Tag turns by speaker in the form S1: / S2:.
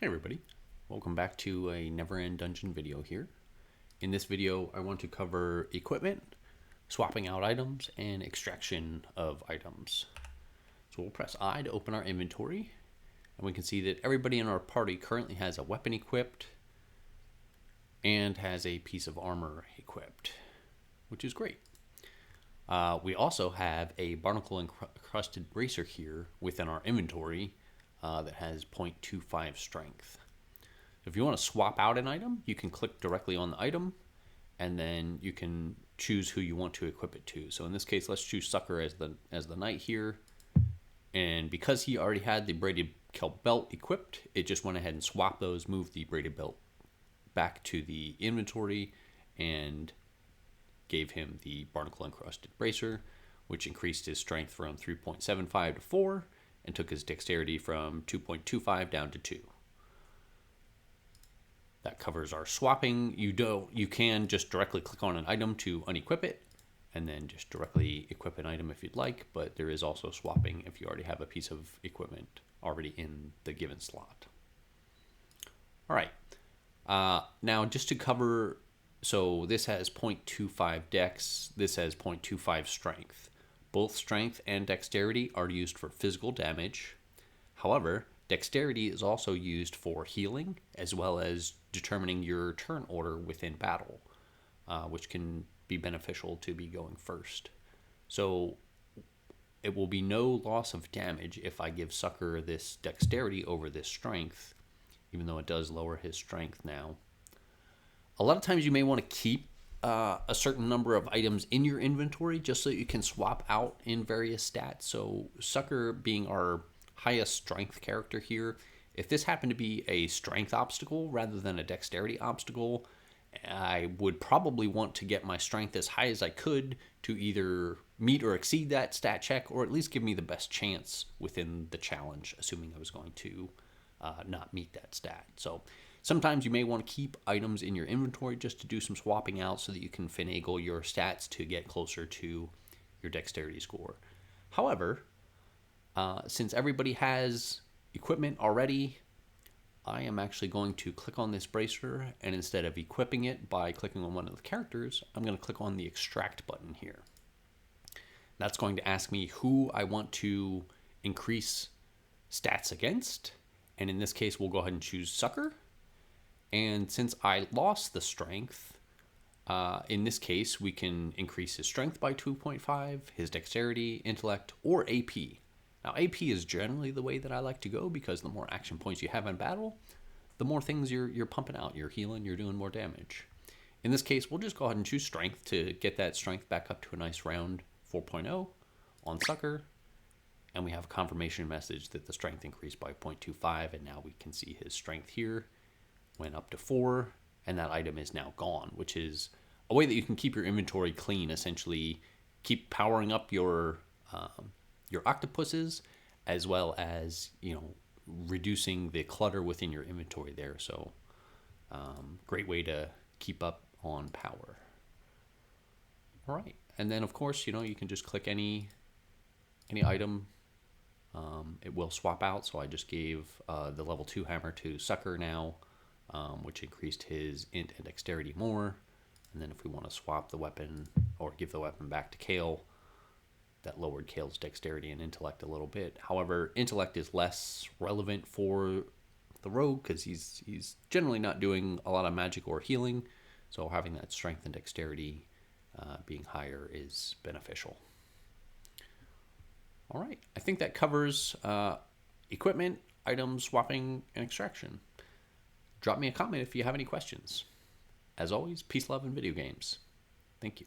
S1: Hey everybody, welcome back to a Never End Dungeon video here. In this video, I want to cover equipment, swapping out items, and extraction of items. So we'll press I to open our inventory, and we can see that everybody in our party currently has a weapon equipped and has a piece of armor equipped, which is great. We also have a barnacle encrusted bracer here within our inventory that has 0.25 strength. If you want to swap out an item, you can click directly on the item, and then you can choose who you want to equip it to. So in this case, let's choose Sucker as the knight here. And because he already had the braided kelp belt equipped, it just went ahead and swapped those, moved the braided belt back to the inventory, and gave him the barnacle encrusted bracer, which increased his strength from 3.75 to 4 and took his dexterity from 2.25 down to 2. That covers our swapping. You can just directly click on an item to unequip it and then just directly equip an item if you'd like, but there is also swapping if you already have a piece of equipment already in the given slot. All right. Now just to cover, so this has 0.25 dex, this has 0.25 strength. Both strength and dexterity are used for physical damage. However, dexterity is also used for healing as well as determining your turn order within battle, which can be beneficial to be going first. So it will be no loss of damage if I give Sucker this dexterity over this strength, even though it does lower his strength now. A lot of times you may want to keep a certain number of items in your inventory just so you can swap out in various stats. So Sucker being our highest strength character here, if this happened to be a strength obstacle rather than a dexterity obstacle, I would probably want to get my strength as high as I could to either meet or exceed that stat check, or at least give me the best chance within the challenge, assuming I was going to not meet that stat. So sometimes you may want to keep items in your inventory just to do some swapping out so that you can finagle your stats to get closer to your dexterity score. However, since everybody has equipment already, I am actually going to click on this bracer, and instead of equipping it by clicking on one of the characters, I'm going to click on the extract button here. That's going to ask me who I want to increase stats against, and in this case we'll go ahead and choose Sucker. And since I lost the strength, in this case we can increase his strength by 2.5, his dexterity, intellect, or AP. Now, AP is generally the way that I like to go because the more action points you have in battle, the more things you're pumping out. You're healing, you're doing more damage. In this case, we'll just go ahead and choose strength to get that strength back up to a nice round 4.0 on Sucker. And we have a confirmation message that the strength increased by 0.25, and now we can see his strength here went up to 4, and that item is now gone, which is a way that you can keep your inventory clean, essentially keep powering up your octopuses, as well as, reducing the clutter within your inventory there. So great way to keep up on power. All right, and then of course, you can just click any item. It will swap out. So I just gave the level 2 hammer to Sucker now, which increased his int and dexterity more. And then if we want to swap the weapon or give the weapon back to Kale, that lowered Kale's dexterity and intellect a little bit. However, intellect is less relevant for the rogue because he's generally not doing a lot of magic or healing. So having that strength and dexterity being higher is beneficial. All right, I think that covers equipment, items, swapping, and extraction. Drop me a comment if you have any questions. As always, peace, love, and video games. Thank you.